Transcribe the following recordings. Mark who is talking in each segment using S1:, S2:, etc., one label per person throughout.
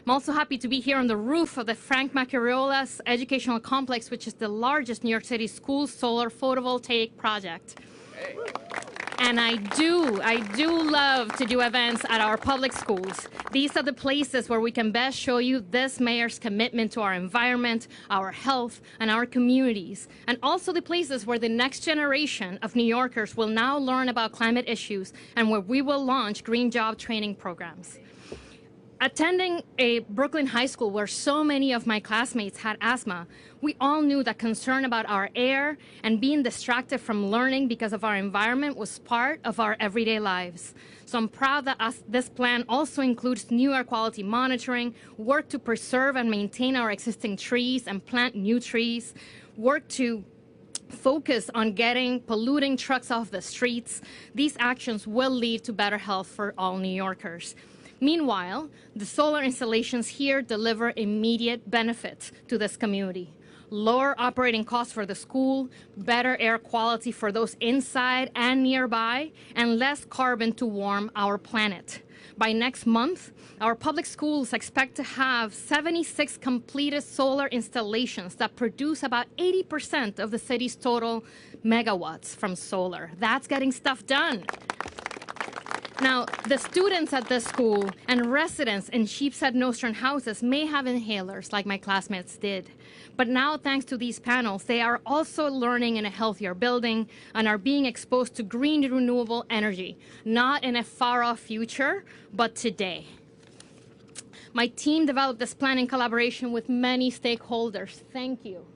S1: I'm also happy to be here on the roof of the Frank Macarola's Educational Complex, which is the largest New York City school solar photovoltaic project. And I do love to do events at our public schools. These are the places where we can best show you this mayor's commitment to our environment, our health, and our communities. And also the places where the next generation of New Yorkers will now learn about climate issues and where we will launch green job training programs. Attending a Brooklyn high school where so many of my classmates had asthma, we all knew that concern about our air and being distracted from learning because of our environment was part of our everyday lives. So I'm proud that this plan also includes new air quality monitoring, work to preserve and maintain our existing trees and plant new trees, work to focus on getting polluting trucks off the streets. These actions will lead to better health for all New Yorkers. Meanwhile, the solar installations here deliver immediate benefits to this community. Lower operating costs for the school, better air quality for those inside and nearby, and less carbon to warm our planet. By next month, our public schools expect to have 76 completed solar installations that produce about 80% of the city's total megawatts from solar. That's getting stuff done. Now, the students at this school and residents in Sheepshead Nostrand houses may have inhalers like my classmates did. But now, thanks to these panels, they are also learning in a healthier building and are being exposed to green renewable energy, not in a far-off future, but today. My team developed this plan in collaboration with many stakeholders. Thank you.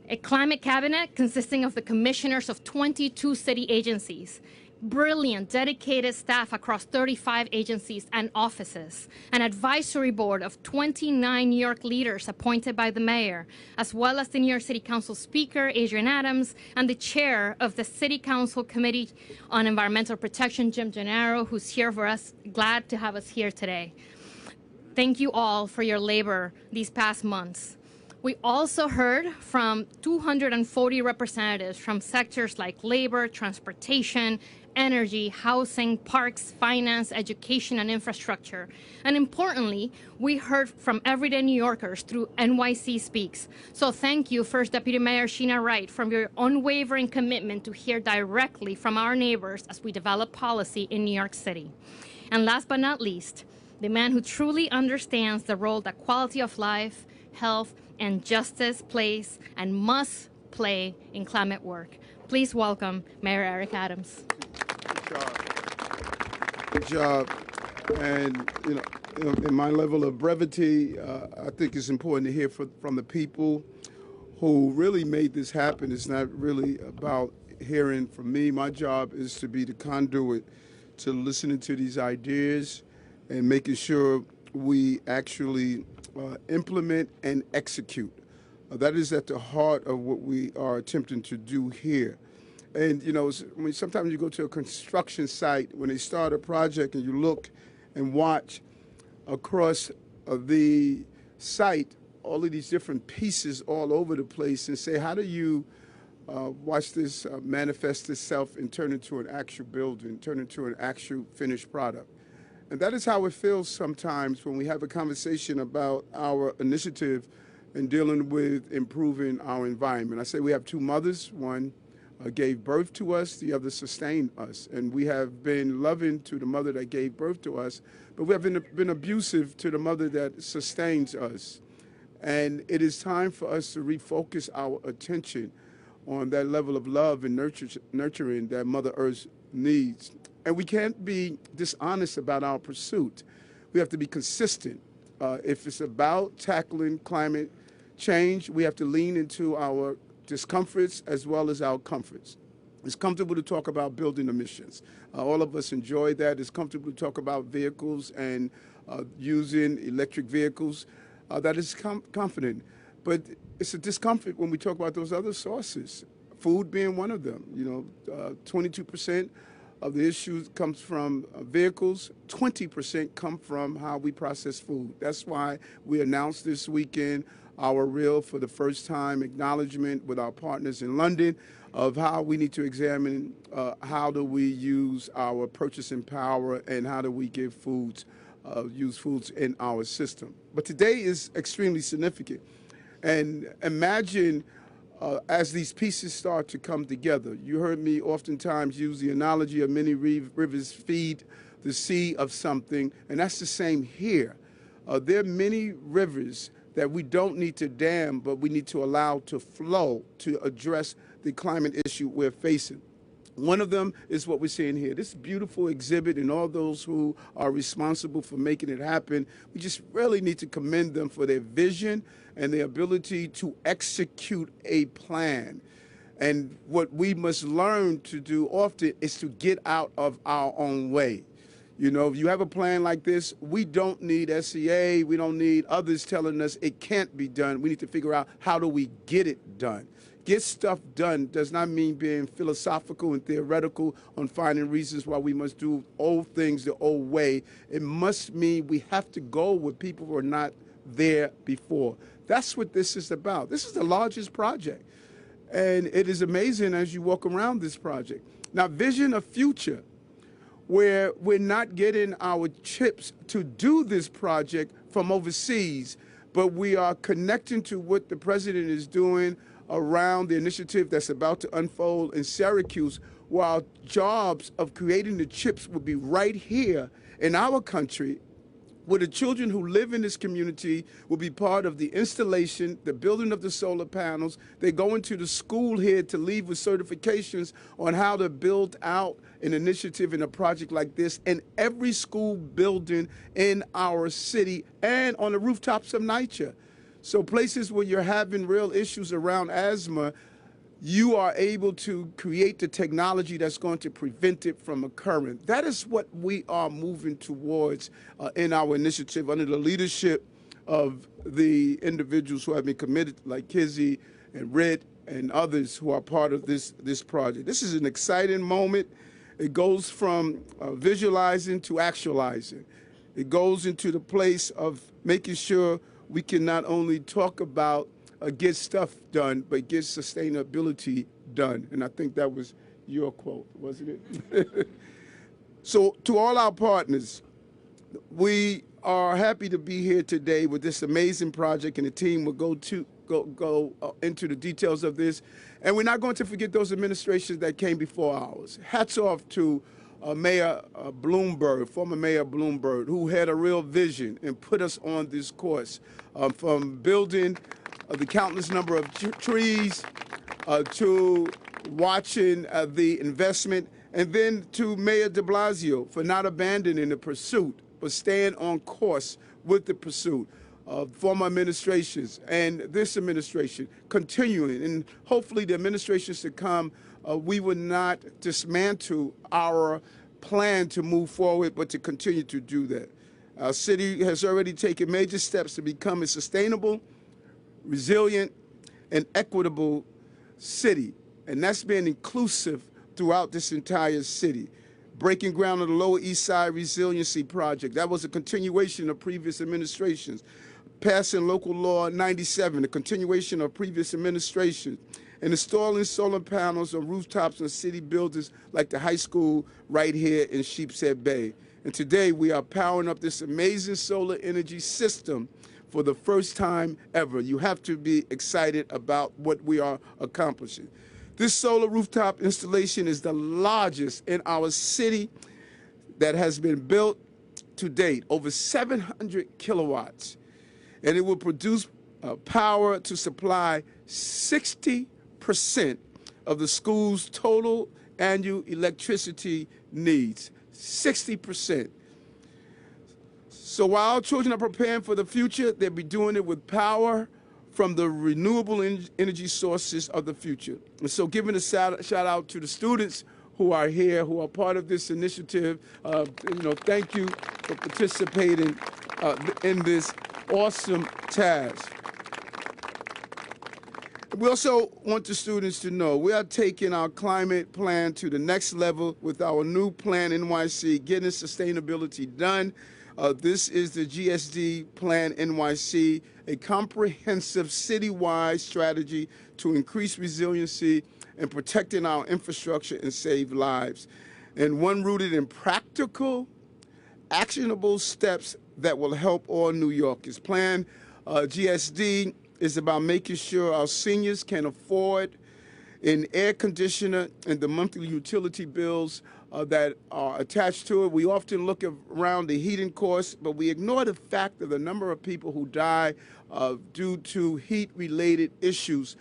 S1: A climate cabinet consisting of the commissioners of 22 city agencies, brilliant, dedicated staff across 35 agencies and offices, an advisory board of 29 New York leaders appointed by the mayor, as well as the New York City Council Speaker, Adrian Adams, and the chair of the City Council Committee on Environmental Protection, Jim Gennaro, who's here for us, glad to have us here today. Thank you all for your labor these past months. We also heard from 240 representatives from sectors like labor, transportation, energy, housing, parks, finance, education, and infrastructure. And importantly, we heard from everyday New Yorkers through NYC Speaks. So thank you, First Deputy Mayor Sheena Wright, for your unwavering commitment to hear directly from our neighbors as we develop policy in New York City. And last but not least, the man who truly understands the role that quality of life, health, and justice plays and must play in climate work. Please welcome Mayor Eric Adams.
S2: Good job. And in my level of brevity, I think it's important to hear from the people who really made this happen. It's not really about hearing from me. My job is to be the conduit to listening to these ideas and making sure we actually implement and execute. That is at the heart of what we are attempting to do here. And, sometimes you go to a construction site, when they start a project and you look and watch across the site, all of these different pieces all over the place and say, how do you watch this manifest itself and turn into an actual building, turn into an actual finished product? And that is how it feels sometimes when we have a conversation about our initiative in dealing with improving our environment. I say we have two mothers. One gave birth to us, the other sustained us. And we have been loving to the mother that gave birth to us, but we have been abusive to the mother that sustains us. And it is time for us to refocus our attention on that level of love and nurturing that Mother Earth needs. And we can't be dishonest about our pursuit. We have to be consistent. If it's about tackling climate change, we have to lean into our discomforts as well as our comforts. It's comfortable to talk about building emissions. All of us enjoy that. It's comfortable to talk about vehicles and using electric vehicles. That is confident. But it's a discomfort when we talk about those other sources, food being one of them. 22% of the issues comes from vehicles, 20% come from how we process food. That's why we announced this weekend our real, for the first time, acknowledgement with our partners in London of how we need to examine how do we use our purchasing power and how do we give foods used foods in our system. But today is extremely significant. And imagine as these pieces start to come together. You heard me oftentimes use the analogy of many rivers feed the sea of something, and that's the same here. There are many rivers that we don't need to dam, but we need to allow to flow to address the climate issue we're facing. One of them is what we're seeing here. This beautiful exhibit and all those who are responsible for making it happen, we just really need to commend them for their vision and their ability to execute a plan. And what we must learn to do often is to get out of our own way. You know, if you have a plan like this, we don't need SCA, we don't need others telling us it can't be done. We need to figure out how do we get it done. Get stuff done does not mean being philosophical and theoretical on finding reasons why we must do old things the old way. It must mean we have to go where people were not there before. That's what this is about. This is the largest project. And it is amazing as you walk around this project. Now, vision a future where we're not getting our chips to do this project from overseas, but we are connecting to what the president is doing around the initiative that's about to unfold in Syracuse, while jobs of creating the chips will be right here in our country, where the children who live in this community will be part of the installation, the building of the solar panels. They go into the school here to leave with certifications on how to build out an initiative in a project like this in every school building in our city and on the rooftops of NYC. So places where you're having real issues around asthma, you are able to create the technology that's going to prevent it from occurring. That is what we are moving towards in our initiative under the leadership of the individuals who have been committed, like Kizzy and Red and others who are part of this project. This is an exciting moment. It goes from visualizing to actualizing. It goes into the place of making sure we can not only talk about get stuff done, but get sustainability done. And I think that was your quote, wasn't it? So to all our partners, we are happy to be here today with this amazing project, and the team will go into the details of this. And we're not going to forget those administrations that came before ours. Hats off to Mayor Bloomberg, former Mayor Bloomberg, who had a real vision and put us on this course from building the countless number of trees to watching the investment, and then to Mayor de Blasio for not abandoning the pursuit, but staying on course with the pursuit. Former administrations and this administration continuing, and hopefully the administrations to come, we will not dismantle our plan to move forward, but to continue to do that. Our city has already taken major steps to become a sustainable, resilient, and equitable city, and that's been inclusive throughout this entire city. Breaking ground on the Lower East Side Resiliency Project. That was a continuation of previous administrations. Passing Local Law 97, a continuation of previous administrations. And installing solar panels on rooftops on city buildings like the high school right here in Sheepshead Bay. And today we are powering up this amazing solar energy system for the first time ever. You have to be excited about what we are accomplishing. This solar rooftop installation is the largest in our city that has been built to date, over 700 kilowatts. And it will produce power to supply 60% of the school's total annual electricity needs. 60%. So while children are preparing for the future, they'll be doing it with power from the renewable energy sources of the future. And so giving a shout out to the students who are here, who are part of this initiative, thank you for participating in this awesome task. We also want the students to know we are taking our climate plan to the next level with our new plan, NYC, getting sustainability done. This is the GSD Plan NYC, a comprehensive citywide strategy to increase resiliency and protecting our infrastructure and save lives. And one rooted in practical, actionable steps that will help all New Yorkers. Plan GSD is about making sure our seniors can afford an air conditioner and the monthly utility bills that are attached to it. We often look around the heating costs, but we ignore the fact of the number of people who die due to heat-related issues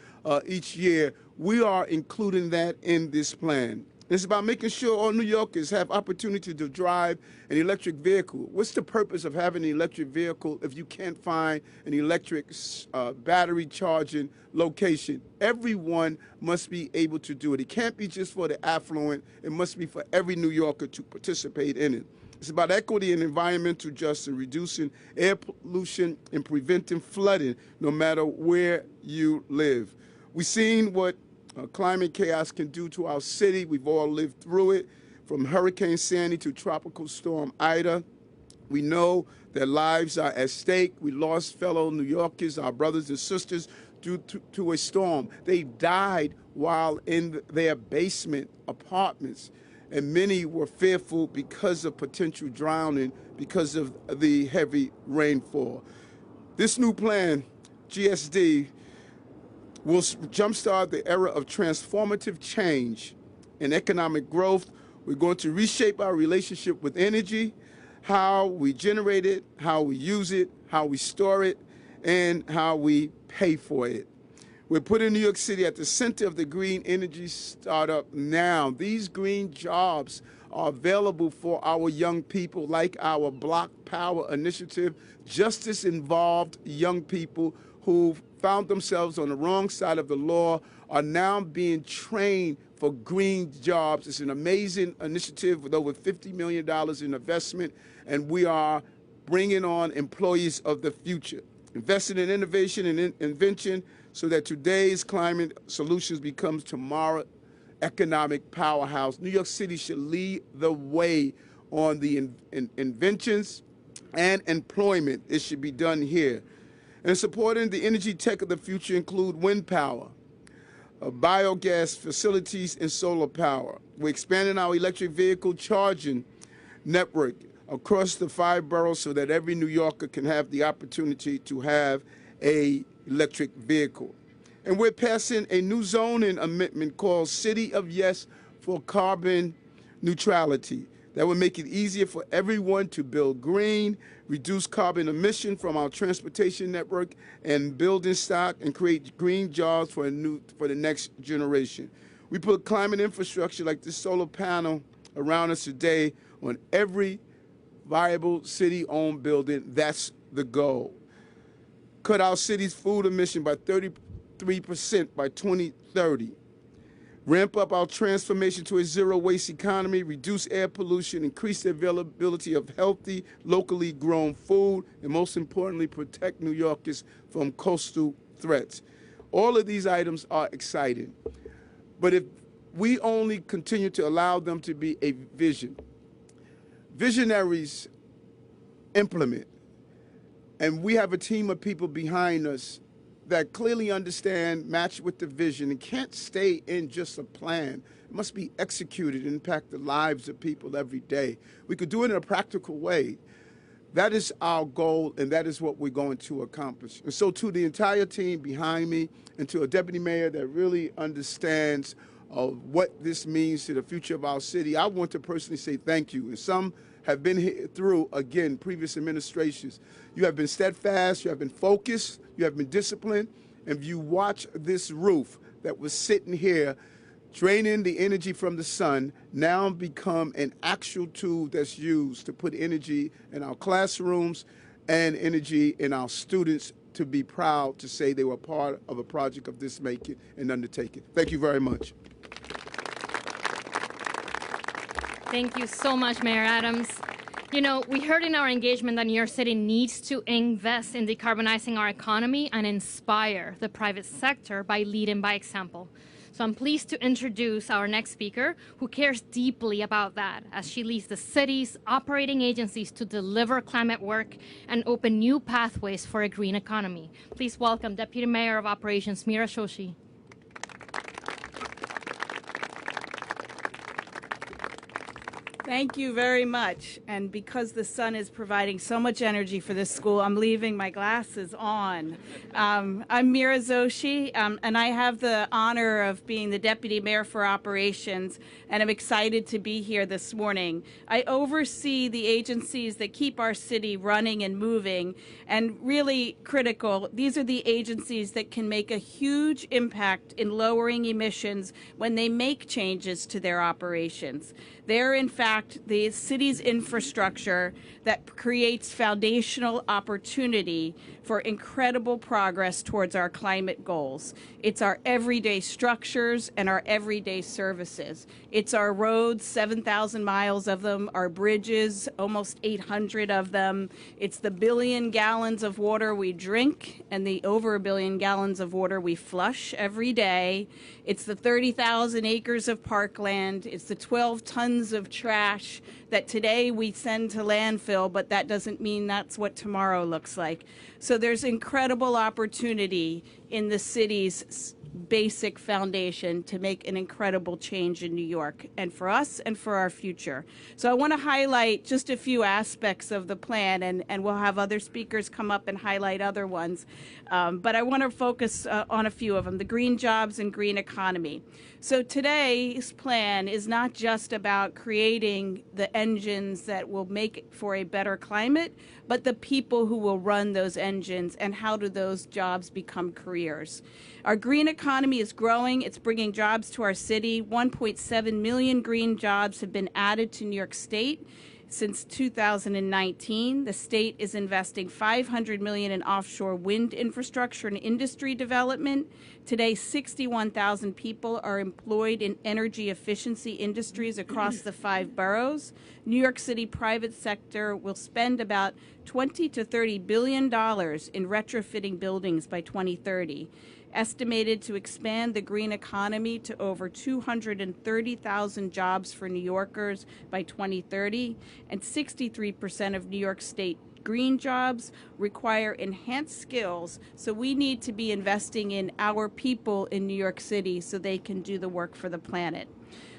S2: each year. We are including that in this plan. It's about making sure all New Yorkers have opportunity to drive an electric vehicle. What's the purpose of having an electric vehicle if you can't find an electric battery charging location? Everyone must be able to do it. It can't be just for the affluent. It must be for every New Yorker to participate in it. It's about equity and environmental justice, reducing air pollution and preventing flooding no matter where you live. We've seen what climate chaos can do to our city. We've all lived through it, from Hurricane Sandy to Tropical Storm Ida. We know that lives are at stake. We lost fellow New Yorkers, our brothers and sisters, due to a storm. They died while in their basement apartments, and many were fearful because of potential drowning because of the heavy rainfall. This new plan, GSD, will jumpstart the era of transformative change and economic growth. We're going to reshape our relationship with energy, how we generate it, how we use it, how we store it, and how we pay for it. We're putting New York City at the center of the green energy startup now. These green jobs are available for our young people, like our Block Power initiative, justice-involved young people who found themselves on the wrong side of the law are now being trained for green jobs. It's an amazing initiative with over $50 million in investment, and we are bringing on employees of the future, investing in innovation and invention so that today's climate solutions becomes tomorrow's economic powerhouse. New York City should lead the way on the inventions and employment. It should be done here. And supporting the energy tech of the future include wind power, biogas facilities, and solar power. We're expanding our electric vehicle charging network across the 5 boroughs so that every New Yorker can have the opportunity to have an electric vehicle. And we're passing a new zoning amendment called City of Yes for carbon neutrality. That will make it easier for everyone to build green, reduce carbon emission from our transportation network and building stock, and create green jobs for the next generation. We put climate infrastructure like this solar panel around us today on every viable city-owned building. That's the goal. Cut our city's food emission by 33% by 2030. Ramp up our transformation to a zero-waste economy, reduce air pollution, increase the availability of healthy, locally grown food, and most importantly, protect New Yorkers from coastal threats. All of these items are exciting, but if we only continue to allow them to be a vision, visionaries implement, and we have a team of people behind us that clearly understand, match with the vision, and can't stay in just a plan. It must be executed and impact the lives of people every day. We could do it in a practical way. That is our goal, and that is what we're going to accomplish. And so to the entire team behind me and to a deputy mayor that really understands what this means to the future of our city, I want to personally say thank you. And some have been through, again, previous administrations. You have been steadfast, you have been focused, you have been disciplined, and if you watch this roof that was sitting here draining the energy from the sun now become an actual tool that's used to put energy in our classrooms and energy in our students to be proud to say they were part of a project of this making and undertaking. Thank you very much.
S1: Thank you so much, Mayor Adams. You know, we heard in our engagement that New York City needs to invest in decarbonizing our economy and inspire the private sector by leading by example. So I'm pleased to introduce our next speaker, who cares deeply about that as she leads the city's operating agencies to deliver climate work and open new pathways for a green economy. Please welcome Deputy Mayor of Operations, Mira Shoshi.
S3: Thank you very much. And because the sun is providing so much energy for this school, I'm leaving my glasses on. I'm Mira Zoshi, and I have the honor of being the Deputy Mayor for Operations, and I'm excited to be here this morning. I oversee the agencies that keep our city running and moving, and really critical, these are the agencies that can make a huge impact in lowering emissions when they make changes to their operations. They're, in fact, the city's infrastructure that creates foundational opportunity for incredible progress towards our climate goals. It's our everyday structures and our everyday services. It's our roads, 7,000 miles of them, our bridges, almost 800 of them. It's the billion gallons of water we drink and the over 1 billion gallons of water we flush every day. It's the 30,000 acres of parkland. It's the 12 tons of trash that today we send to landfill, but that doesn't mean that's what tomorrow looks like. So there's incredible opportunity in the city's basic foundation to make an incredible change in New York, and for us and for our future. So I want to highlight just a few aspects of the plan, and we'll have other speakers come up and highlight other ones. But I want to focus on a few of them, the green jobs and green economy. So today's plan is not just about creating the engines that will make for a better climate, but the people who will run those engines and how do those jobs become careers. Our green economy is growing. It's bringing jobs to our city. 1.7 million green jobs have been added to New York State since 2019. The state is investing $500 million in offshore wind infrastructure and industry development. Today, 61,000 people are employed in energy efficiency industries across the 5 boroughs. New York City private sector will spend about $20 to $30 billion in retrofitting buildings by 2030. Estimated to expand the green economy to over 230,000 jobs for New Yorkers by 2030, and 63% of New York State green jobs require enhanced skills, so we need to be investing in our people in New York City so they can do the work for the planet.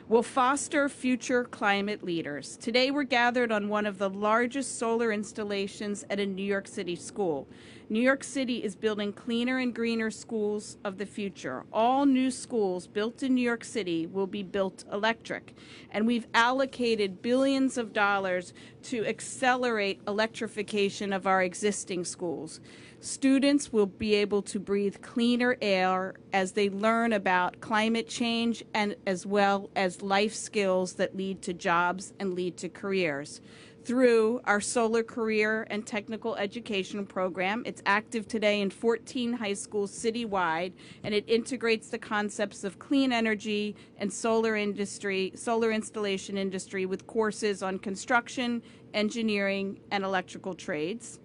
S3: We'll foster future climate leaders. Today we're gathered on one of the largest solar installations at a New York City school. New York City is building cleaner and greener schools of the future. All new schools built in New York City will be built electric. And we've allocated billions of dollars to accelerate electrification of our existing schools. Students will be able to breathe cleaner air as they learn about climate change and as well as life skills that lead to jobs and lead to careers. Through our solar career and technical education program, it's active today in 14 high schools citywide, and it integrates the concepts of clean energy and solar installation industry with courses on construction, engineering, and electrical trades.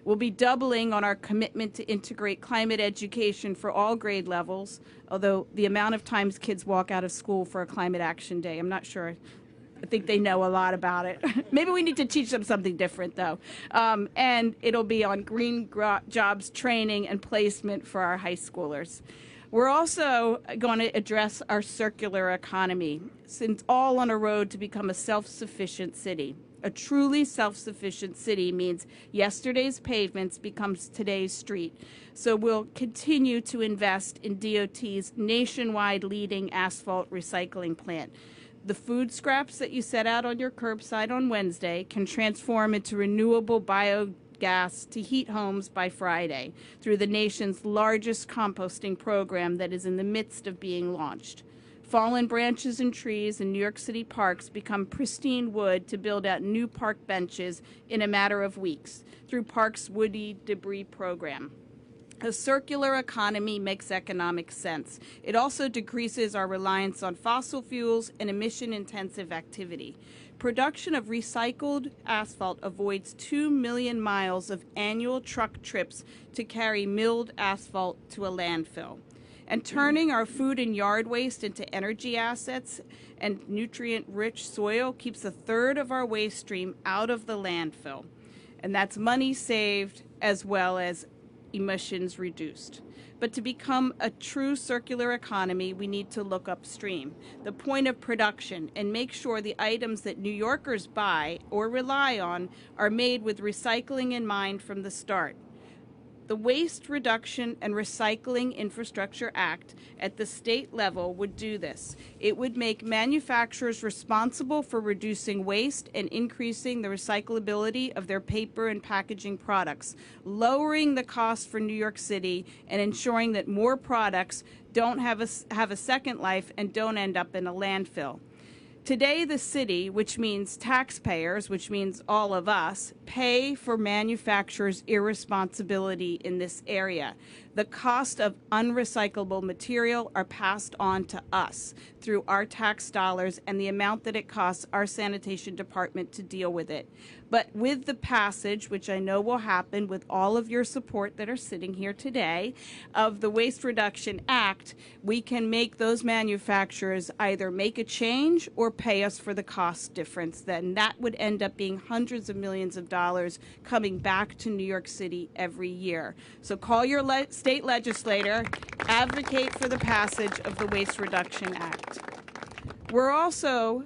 S3: We'll be doubling on our commitment to integrate climate education for all grade levels, although the amount of times kids walk out of school for a climate action day, I'm not sure. I think they know a lot about it. Maybe we need to teach them something different, though. And it'll be on green jobs training and placement for our high schoolers. We're also going to address our circular economy, since all on a road to become a self-sufficient city. A truly self-sufficient city means yesterday's pavements becomes today's street. So we'll continue to invest in DOT's nationwide leading asphalt recycling plant. The food scraps that you set out on your curbside on Wednesday can transform into renewable biogas to heat homes by Friday through the nation's largest composting program that is in the midst of being launched. Fallen branches and trees in New York City parks become pristine wood to build out new park benches in a matter of weeks through Parks' Woody Debris program. A circular economy makes economic sense. It also decreases our reliance on fossil fuels and emission-intensive activity. Production of recycled asphalt avoids 2 million miles of annual truck trips to carry milled asphalt to a landfill. And turning our food and yard waste into energy assets and nutrient-rich soil keeps a third of our waste stream out of the landfill. And that's money saved as well as emissions reduced. But to become a true circular economy, we need to look upstream, the point of production, and make sure the items that New Yorkers buy or rely on are made with recycling in mind from the start. The Waste Reduction and Recycling Infrastructure Act at the state level would do this. It would make manufacturers responsible for reducing waste and increasing the recyclability of their paper and packaging products, lowering the cost for New York City and ensuring that more products don't have a second life and don't end up in a landfill. Today, the city, which means taxpayers, which means all of us, pay for manufacturers' irresponsibility in this area. The cost of unrecyclable material are passed on to us through our tax dollars and the amount that it costs our sanitation department to deal with it. But with the passage, which I know will happen with all of your support that are sitting here today, of the Waste Reduction Act, we can make those manufacturers either make a change or pay us for the cost difference. Then that would end up being hundreds of millions of dollars coming back to New York City every year. So call your state legislator, advocate for the passage of the Waste Reduction Act. We're also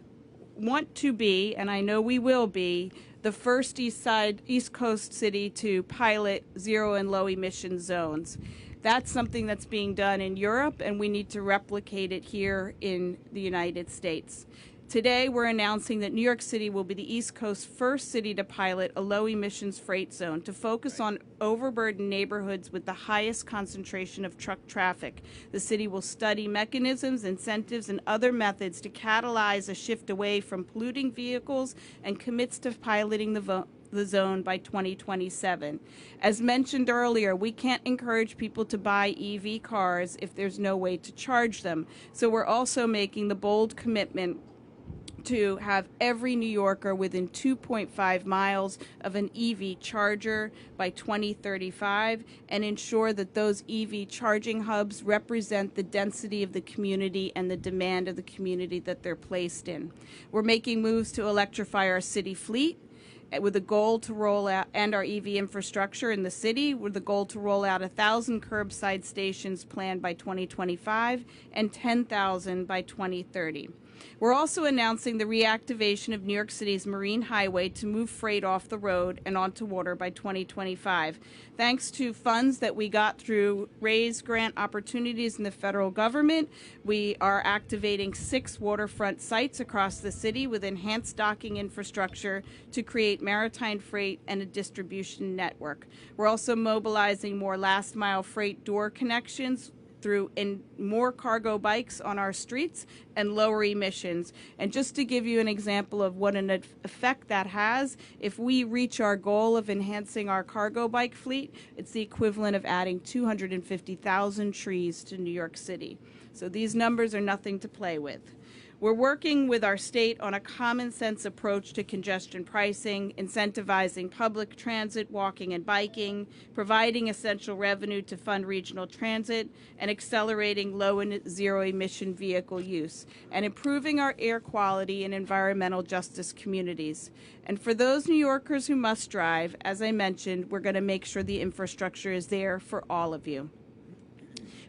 S3: want to be, and I know we will be, the first East Coast city to pilot zero and low emission zones. That's something that's being done in Europe, and we need to replicate it here in the United States. Today, we're announcing that New York City will be the East Coast's first city to pilot a low-emissions freight zone to focus on overburdened neighborhoods with the highest concentration of truck traffic. The city will study mechanisms, incentives, and other methods to catalyze a shift away from polluting vehicles and commits to piloting the zone by 2027. As mentioned earlier, we can't encourage people to buy EV cars if there's no way to charge them. So we're also making the bold commitment to have every New Yorker within 2.5 miles of an EV charger by 2035 and ensure that those EV charging hubs represent the density of the community and the demand of the community that they're placed in. We're making moves to electrify our city fleet with a goal to roll out, and our EV infrastructure in the city, with the goal to roll out 1,000 curbside stations planned by 2025 and 10,000 by 2030. We're also announcing the reactivation of New York City's Marine Highway to move freight off the road and onto water by 2025. Thanks to funds that we got through RAISE grant opportunities in the federal government, we are activating 6 waterfront sites across the city with enhanced docking infrastructure to create maritime freight and a distribution network. We're also mobilizing more last-mile freight door connections through more cargo bikes on our streets and lower emissions. And just to give you an example of what an effect that has, if we reach our goal of enhancing our cargo bike fleet, it's the equivalent of adding 250,000 trees to New York City. So these numbers are nothing to play with. We're working with our state on a common sense approach to congestion pricing, incentivizing public transit, walking and biking, providing essential revenue to fund regional transit, and accelerating low and zero emission vehicle use, and improving our air quality in environmental justice communities. And for those New Yorkers who must drive, as I mentioned, we're going to make sure the infrastructure is there for all of you.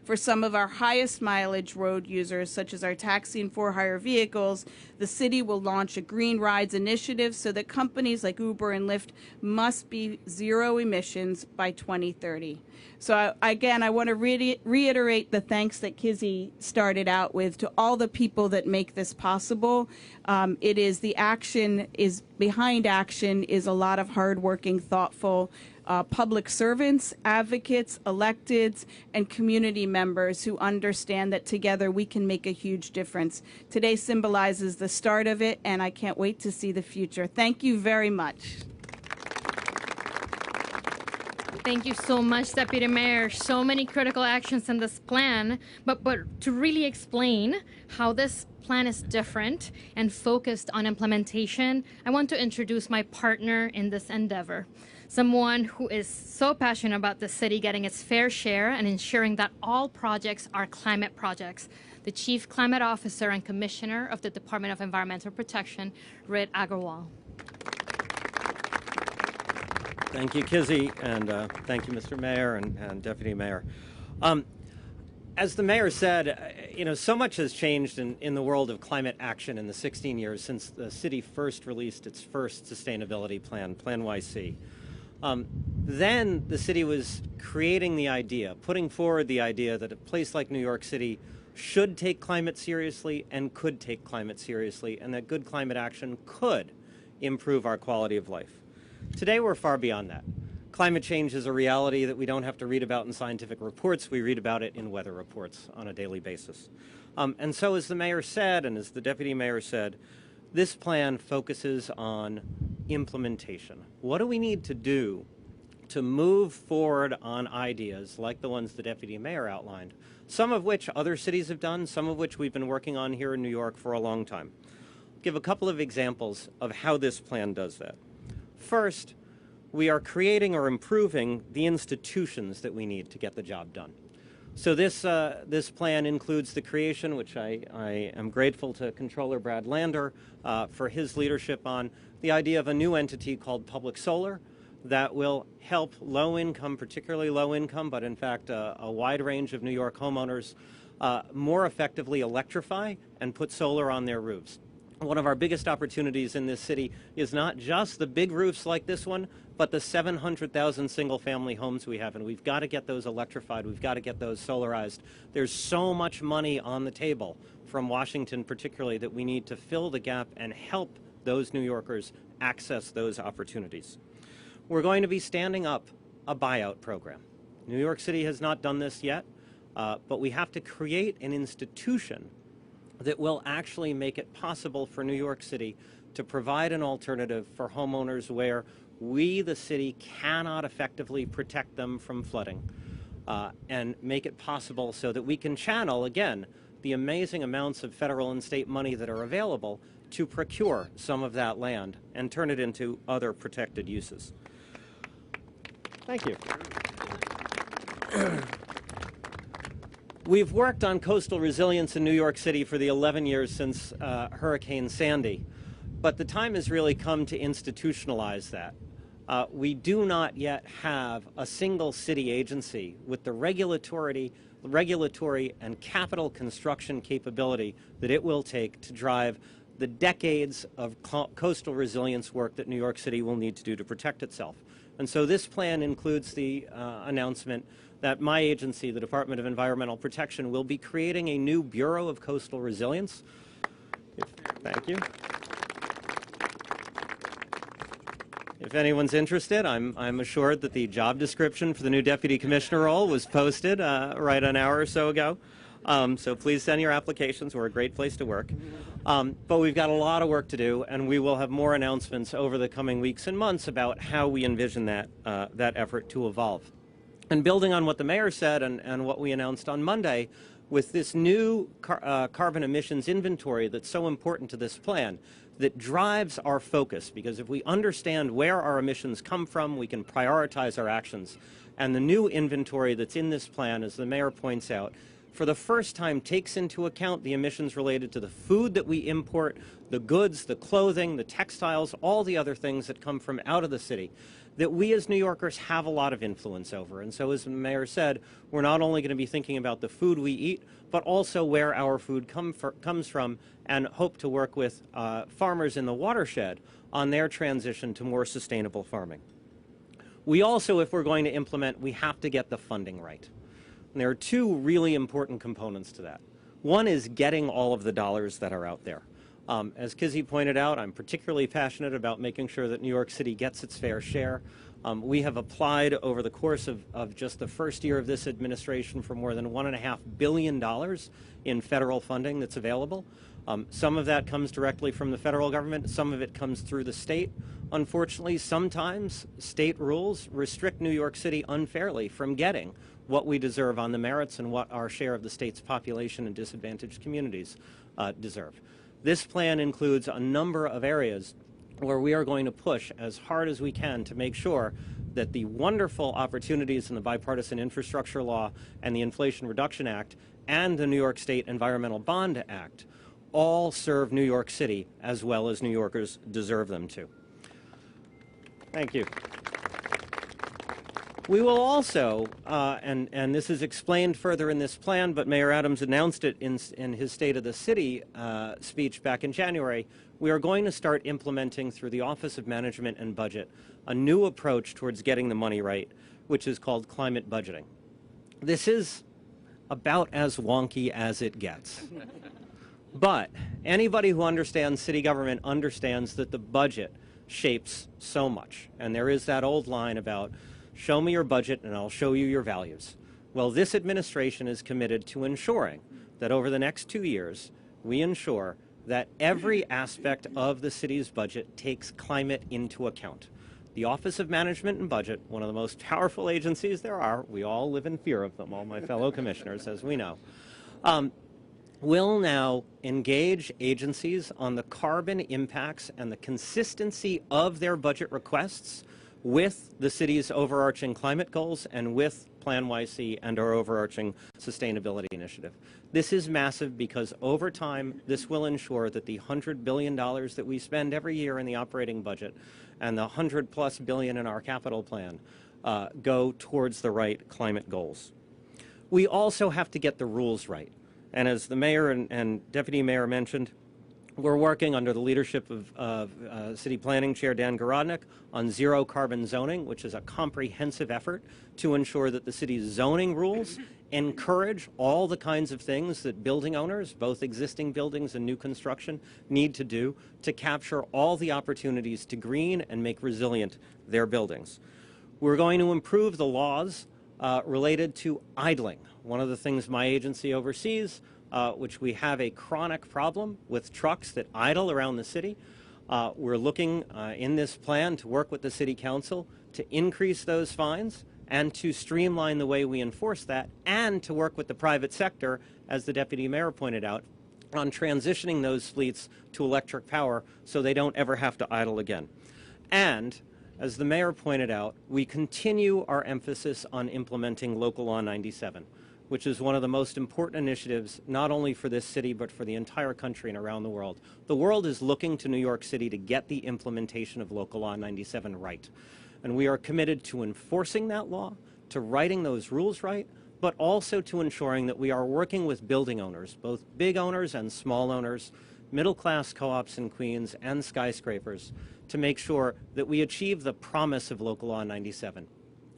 S3: For some of our highest mileage road users, such as our taxi and for-hire vehicles, the city will launch a Green Rides initiative so that companies like Uber and Lyft must be zero emissions by 2030. So again, I want to reiterate the thanks that Kizzy started out with to all the people that make this possible. It is the action is behind action is a lot of hardworking, thoughtful public servants, advocates, electeds, and community members who understand that together we can make a huge difference. Today symbolizes the start of it, and I can't wait to see the future. Thank you very much.
S1: Thank you so much, Deputy Mayor. So many critical actions in this plan, but to really explain how this plan is different and focused on implementation, I want to introduce my partner in this endeavor. Someone who is so passionate about the city getting its fair share and ensuring that all projects are climate projects. The Chief Climate Officer and Commissioner of the Department of Environmental Protection, Rit Agarwal.
S4: Thank you, Kizzy, and thank you, Mr. Mayor and Deputy Mayor. As the mayor said, so much has changed in the world of climate action in the 16 years since the city first released its first sustainability plan, Plan YC. Then the city was creating the idea, putting forward the idea that a place like New York City should take climate seriously and could take climate seriously, and that good climate action could improve our quality of life. Today, we're far beyond that. Climate change is a reality that we don't have to read about in scientific reports. We read about it in weather reports on a daily basis. And so, as the mayor said, and as the deputy mayor said, this plan focuses on implementation. What do we need to do to move forward on ideas like the ones the deputy mayor outlined, some of which other cities have done, some of which we've been working on here in New York for a long time? I'll give a couple of examples of how this plan does that. First, we are creating or improving the institutions that we need to get the job done. So this plan includes the creation, which I am grateful to Controller Brad Lander for his leadership on, the idea of a new entity called Public Solar that will help low-income, particularly low-income, but in fact a wide range of New York homeowners more effectively electrify and put solar on their roofs. One of our biggest opportunities in this city is not just the big roofs like this one, but the 700,000 single-family homes we have, and we've got to get those electrified. We've got to get those solarized. There's so much money on the table from Washington particularly that we need to fill the gap and help those New Yorkers access those opportunities. We're going to be standing up a buyout program. New York City has not done this yet, but we have to create an institution that will actually make it possible for New York City to provide an alternative for homeowners where we, the city, cannot effectively protect them from flooding, and make it possible so that we can channel, again, the amazing amounts of federal and state money that are available to procure some of that land and turn it into other protected uses. Thank you. We've worked on coastal resilience in New York City for the 11 years since Hurricane Sandy, but the time has really come to institutionalize that. We do not yet have a single city agency with the regulatory and capital construction capability that it will take to drive the decades of coastal resilience work that New York City will need to do to protect itself. And so this plan includes the announcement that my agency, the Department of Environmental Protection, will be creating a new Bureau of Coastal Resilience. Thank you. If anyone's interested, I'm assured that the job description for the new Deputy Commissioner role was posted right an hour or so ago. So please send your applications. We're a great place to work. But we've got a lot of work to do, and we will have more announcements over the coming weeks and months about how we envision that effort to evolve. And building on what the mayor said and what we announced on Monday, with this new carbon emissions inventory that's so important to this plan, that drives our focus, because if we understand where our emissions come from, we can prioritize our actions. And the new inventory that's in this plan, as the mayor points out, for the first time takes into account the emissions related to the food that we import, the goods, the clothing, the textiles, all the other things that come from out of the city, that we as New Yorkers have a lot of influence over. And so, as the mayor said, we're not only going to be thinking about the food we eat, but also where our food comes from, and hope to work with farmers in the watershed on their transition to more sustainable farming. We also, if we're going to implement, we have to get the funding right. And there are two really important components to that. One is getting all of the dollars that are out there. As Kizzy pointed out, I'm particularly passionate about making sure that New York City gets its fair share. We have applied over the course of just the first year of this administration for more than $1.5 billion in federal funding that's available. Some of that comes directly from the federal government. Some of it comes through the state. Unfortunately, sometimes state rules restrict New York City unfairly from getting what we deserve on the merits and what our share of the state's population and disadvantaged communities deserve. This plan includes a number of areas where we are going to push as hard as we can to make sure that the wonderful opportunities in the Bipartisan Infrastructure Law and the Inflation Reduction Act and the New York State Environmental Bond Act all serve New York City as well as New Yorkers deserve them to. Thank you. We will also, and this is explained further in this plan, but Mayor Adams announced it in his State of the City speech back in January, we are going to start implementing through the Office of Management and Budget a new approach towards getting the money right, which is called climate budgeting. This is about as wonky as it gets. But anybody who understands city government understands that the budget shapes so much. And there is that old line about, show me your budget and I'll show you your values. Well, this administration is committed to ensuring that over the next 2 years, we ensure that every aspect of the city's budget takes climate into account. The Office of Management and Budget, one of the most powerful agencies there are, we all live in fear of them, all my fellow commissioners, as we know, will now engage agencies on the carbon impacts and the consistency of their budget requests with the city's overarching climate goals and with Plan YC and our overarching sustainability initiative. This is massive because over time, this will ensure that the $100 billion that we spend every year in the operating budget and the $100+ billion in our capital plan go towards the right climate goals. We also have to get the rules right. And as the mayor and deputy mayor mentioned, we're working under the leadership of City Planning Chair Dan Garodnick on zero carbon zoning, which is a comprehensive effort to ensure that the city's zoning rules encourage all the kinds of things that building owners, both existing buildings and new construction, need to do to capture all the opportunities to green and make resilient their buildings. We're going to improve the laws related to idling. One of the things my agency oversees, which we have a chronic problem with trucks that idle around the city. We're looking in this plan to work with the City Council to increase those fines and to streamline the way we enforce that, and to work with the private sector, as the Deputy Mayor pointed out, on transitioning those fleets to electric power so they don't ever have to idle again. And as the Mayor pointed out, we continue our emphasis on implementing Local Law 97, which is one of the most important initiatives, not only for this city, but for the entire country and around the world. The world is looking to New York City to get the implementation of Local Law 97 right. And we are committed to enforcing that law, to writing those rules right, but also to ensuring that we are working with building owners, both big owners and small owners, middle-class co-ops in Queens and skyscrapers, to make sure that we achieve the promise of Local Law 97,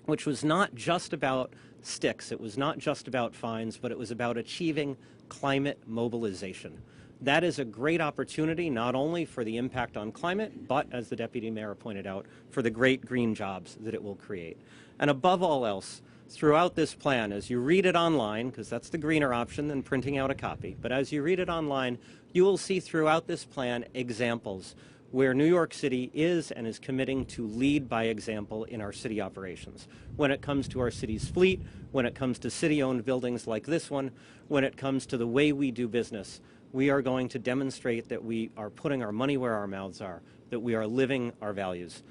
S4: which was not just about sticks, it was not just about fines, but it was about achieving climate mobilization. That is a great opportunity, not only for the impact on climate, but, as the Deputy Mayor pointed out, for the great green jobs that it will create. And above all else, throughout this plan, as you read it online, because that's the greener option than printing out a copy, but as you read it online, you will see throughout this plan examples where New York City is and is committing to lead by example in our city operations. When it comes to our city's fleet, when it comes to city-owned buildings like this one, when it comes to the way we do business, we are going to demonstrate that we are putting our money where our mouths are, that we are living our values.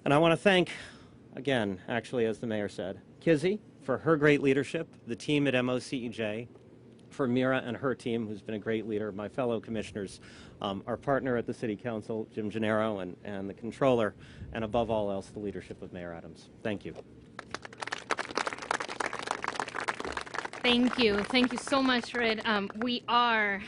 S4: And I want to thank, again, actually, as the mayor said, Kizzy for her great leadership, the team at MOCEJ, for Mira and her team, who's been a great leader, my fellow commissioners, our partner at the City Council, Jim Gennaro, and the controller, and above all else, the leadership of Mayor Adams. Thank you.
S1: Thank you. Thank you so much, Red. We are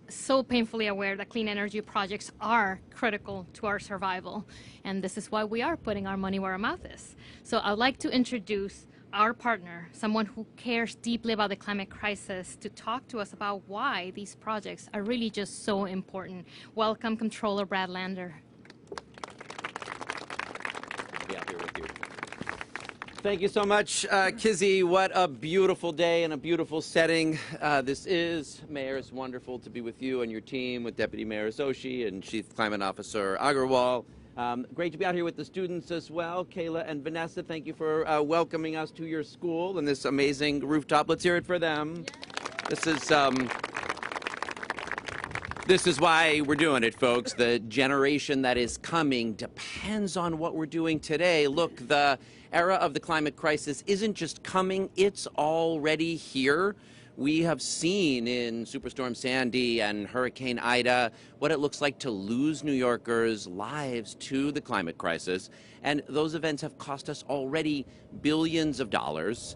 S1: so painfully aware that clean energy projects are critical to our survival, and this is why we are putting our money where our mouth is. So I'd like to introduce our partner, someone who cares deeply about the climate crisis, to talk to us about why these projects are really just so important. Welcome, Controller Brad Lander.
S5: Be out here with you. Thank you so much, Kizzy. What a beautiful day and a beautiful setting this is. Mayor, it's wonderful to be with you and your team, with Deputy Mayor Zoshi and Chief Climate Officer Agarwal. Great to be out here with the students as well. Kayla and Vanessa, thank you for welcoming us to your school and this amazing rooftop. Let's hear it for them. Yeah. This is why we're doing it, folks. The generation that is coming depends on what we're doing today. Look, the era of the climate crisis isn't just coming, it's already here. We have seen in Superstorm Sandy and Hurricane Ida what it looks like to lose New Yorkers' lives to the climate crisis. And those events have cost us already billions of dollars.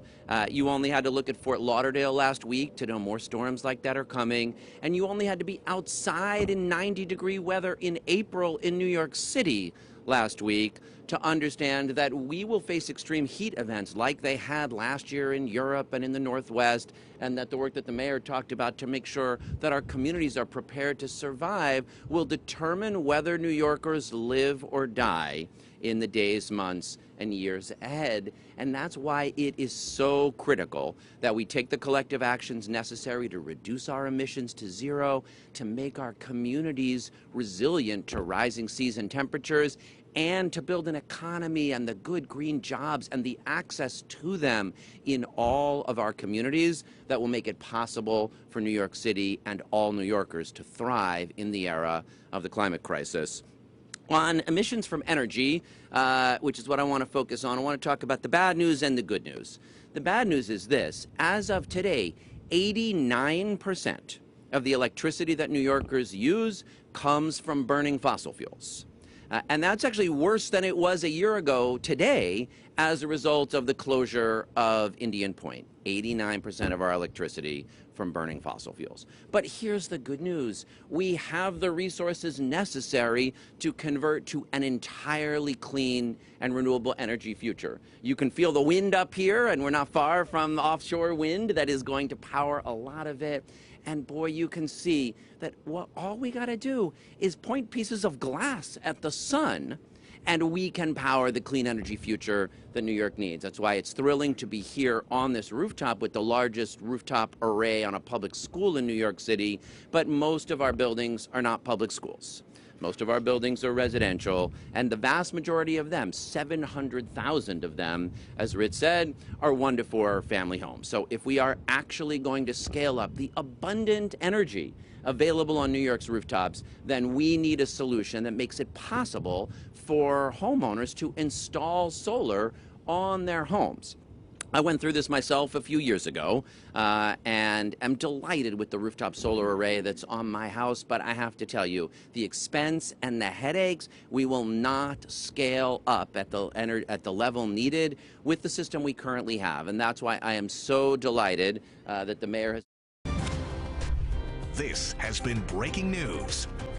S5: You only had to look at Fort Lauderdale last week to know more storms like that are coming. And you only had to be outside in 90-degree weather in April in New York City last week to understand that we will face extreme heat events like they had last year in Europe and in the Northwest, and that the work that the mayor talked about to make sure that our communities are prepared to survive will determine whether New Yorkers live or die in the days, months, and years ahead. And that's why it is so critical that we take the collective actions necessary to reduce our emissions to zero, to make our communities resilient to rising seas and temperatures, and to build an economy and the good green jobs and the access to them in all of our communities that will make it possible for New York City and all New Yorkers to thrive in the era of the climate crisis. On emissions from energy, which is what I want to focus on, I want to talk about the bad news and the good news. The bad news is this: as of today, 89% of the electricity that New Yorkers use comes from burning fossil fuels. And that's actually worse than it was a year ago today as a result of the closure of Indian Point. 89% of our electricity from burning fossil fuels. But here's the good news. We have the resources necessary to convert to an entirely clean and renewable energy future. You can feel the wind up here, and we're not far from the offshore wind that is going to power a lot of it. And boy, you can see that all we got to do is point pieces of glass at the sun, and we can power the clean energy future that New York needs. That's why it's thrilling to be here on this rooftop with the largest rooftop array on a public school in New York City. But most of our buildings are not public schools. Most of our buildings are residential, and the vast majority of them, 700,000 of them, as Rich said, are 1 to 4 family homes. So if we are actually going to scale up the abundant energy available on New York's rooftops, then we need a solution that makes it possible for homeowners to install solar on their homes. I went through this myself a few years ago and am delighted with the rooftop solar array that's on my house, but I have to tell you, the expense and the headaches, we will not scale up at the level needed with the system we currently have. And that's why I am so delighted that the mayor has...
S6: This has been breaking news.